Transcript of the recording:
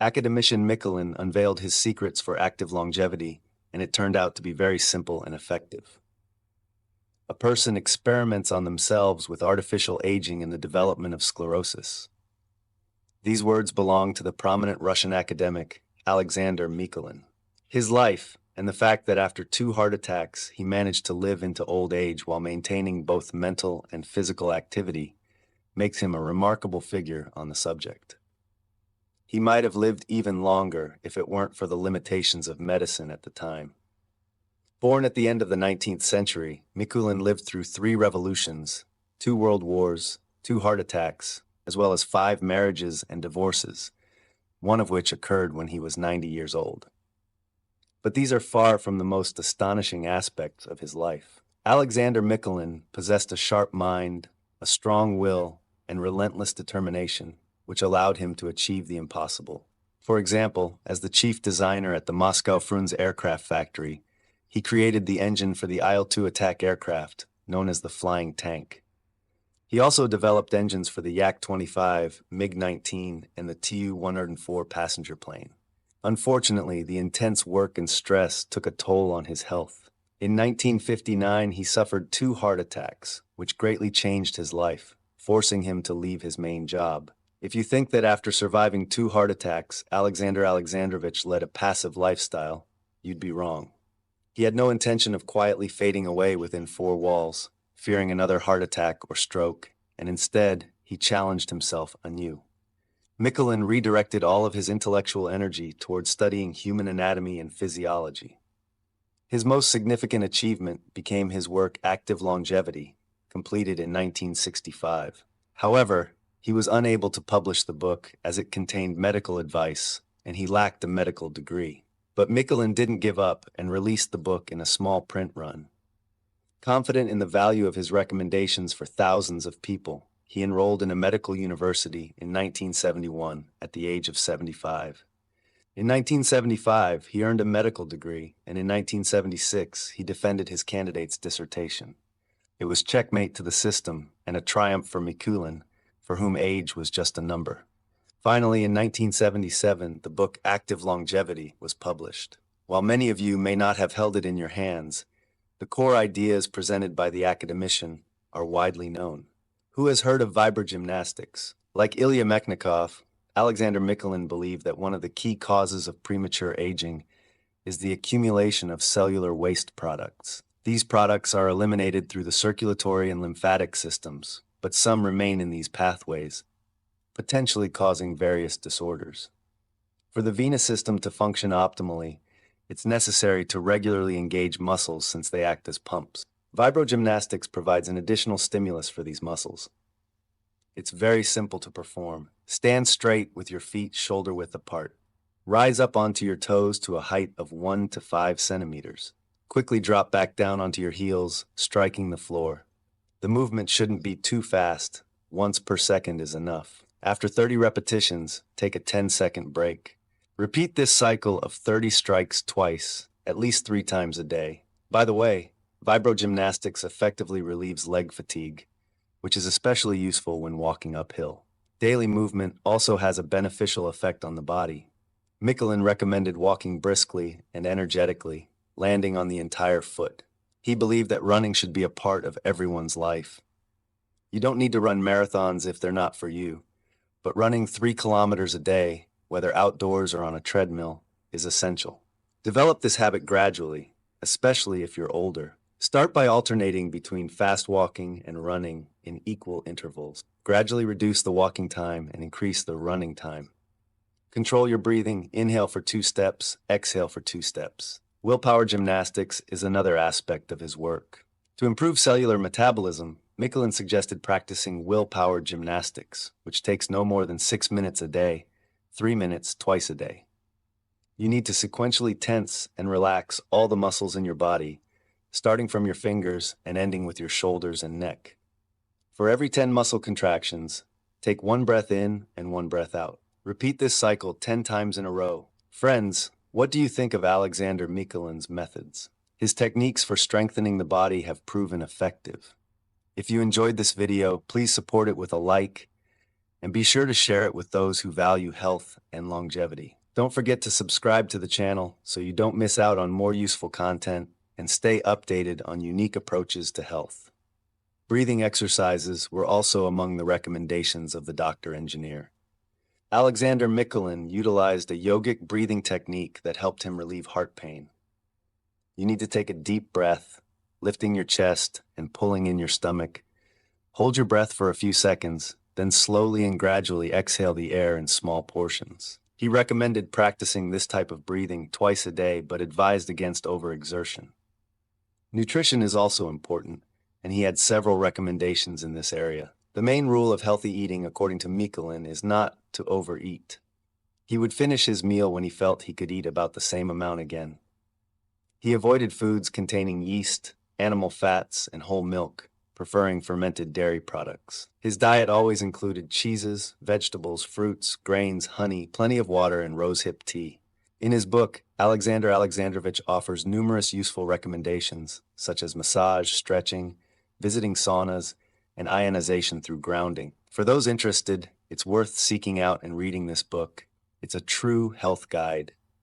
Academician Mikulin unveiled his secrets for active longevity, and it turned out to be very simple and effective. A person experiments on themselves with artificial aging in the development of sclerosis. These words belong to the prominent Russian academic Alexander Mikulin. His life, and the fact that after 2 heart attacks he managed to live into old age while maintaining both mental and physical activity, makes him a remarkable figure on the subject. He might have lived even longer if it weren't for the limitations of medicine at the time. Born at the end of the 19th century, Mikulin lived through 3 revolutions, 2 world wars, 2 heart attacks, as well as 5 marriages and divorces, one of which occurred when he was 90 years old. But these are far from the most astonishing aspects of his life. Alexander Mikulin possessed a sharp mind, a strong will, and relentless determination, which allowed him to achieve the impossible. For example, as the chief designer at the Moscow Frunze aircraft factory, he created the engine for the Il-2 attack aircraft, known as the Flying Tank. He also developed engines for the Yak-25, MiG-19, and the Tu-104 passenger plane. Unfortunately, the intense work and stress took a toll on his health. In 1959, he suffered 2 heart attacks, which greatly changed his life, forcing him to leave his main job. If you think that after surviving 2 heart attacks, Alexander Alexandrovich led a passive lifestyle, you'd be wrong. He had no intention of quietly fading away within 4 walls, fearing another heart attack or stroke, and instead, he challenged himself anew. Mikulin redirected all of his intellectual energy towards studying human anatomy and physiology. His most significant achievement became his work Active Longevity, completed in 1965. However, he was unable to publish the book as it contained medical advice, and he lacked a medical degree. But Mikulin didn't give up and released the book in a small print run. Confident in the value of his recommendations for thousands of people, he enrolled in a medical university in 1971 at the age of 75. In 1975, he earned a medical degree, and in 1976, he defended his candidate's dissertation. It was checkmate to the system and a triumph for Mikulin, for whom age was just a number. Finally, in 1977, the book Active Longevity was published. While many of you may not have held it in your hands, the core ideas presented by the Academician are widely known. Who has heard of vibrogymnastics? Like Ilya Mechnikov, Alexander Mikulin believed that one of the key causes of premature aging is the accumulation of cellular waste products. These products are eliminated through the circulatory and lymphatic systems, but some remain in these pathways, potentially causing various disorders. For the venous system to function optimally, it's necessary to regularly engage muscles since they act as pumps. Vibrogymnastics provides an additional stimulus for these muscles. It's very simple to perform. Stand straight with your feet shoulder-width apart. Rise up onto your toes to a height of 1 to 5 centimeters. Quickly drop back down onto your heels, striking the floor. The movement shouldn't be too fast. Once per second is enough. After 30 repetitions, take a 10-second break. Repeat this cycle of 30 strikes twice, at least 3 times a day. By the way, vibrogymnastics effectively relieves leg fatigue, which is especially useful when walking uphill. Daily movement also has a beneficial effect on the body. Mikulin recommended walking briskly and energetically, landing on the entire foot. He believed that running should be a part of everyone's life. You don't need to run marathons if they're not for you, but running 3 kilometers a day, whether outdoors or on a treadmill, is essential. Develop this habit gradually, especially if you're older. Start by alternating between fast walking and running in equal intervals. Gradually reduce the walking time and increase the running time. Control your breathing. Inhale for 2 steps, exhale for 2 steps. Willpower gymnastics is another aspect of his work. To improve cellular metabolism, Mikulin suggested practicing willpower gymnastics, which takes no more than 6 minutes a day, 3 minutes twice a day. You need to sequentially tense and relax all the muscles in your body, starting from your fingers and ending with your shoulders and neck. For every 10 muscle contractions, take 1 breath in and 1 breath out. Repeat this cycle 10 times in a row. Friends, what do you think of Alexander Mikulin's methods? His techniques for strengthening the body have proven effective. If you enjoyed this video, please support it with a like and be sure to share it with those who value health and longevity. Don't forget to subscribe to the channel so you don't miss out on more useful content and stay updated on unique approaches to health. Breathing exercises were also among the recommendations of the doctor-engineer. Alexander Mikulin utilized a yogic breathing technique that helped him relieve heart pain. You need to take a deep breath, lifting your chest and pulling in your stomach. Hold your breath for a few seconds, then slowly and gradually exhale the air in small portions. He recommended practicing this type of breathing twice a day, but advised against overexertion. Nutrition is also important, and he had several recommendations in this area. The main rule of healthy eating, according to Mikulin, is not to overeat. He would finish his meal when he felt he could eat about the same amount again. He avoided foods containing yeast, animal fats, and whole milk, preferring fermented dairy products. His diet always included cheeses, vegetables, fruits, grains, honey, plenty of water, and rosehip tea. In his book, Alexander Alexandrovich offers numerous useful recommendations, such as massage, stretching, visiting saunas, and ionization through grounding. For those interested, it's worth seeking out and reading this book. It's a true health guide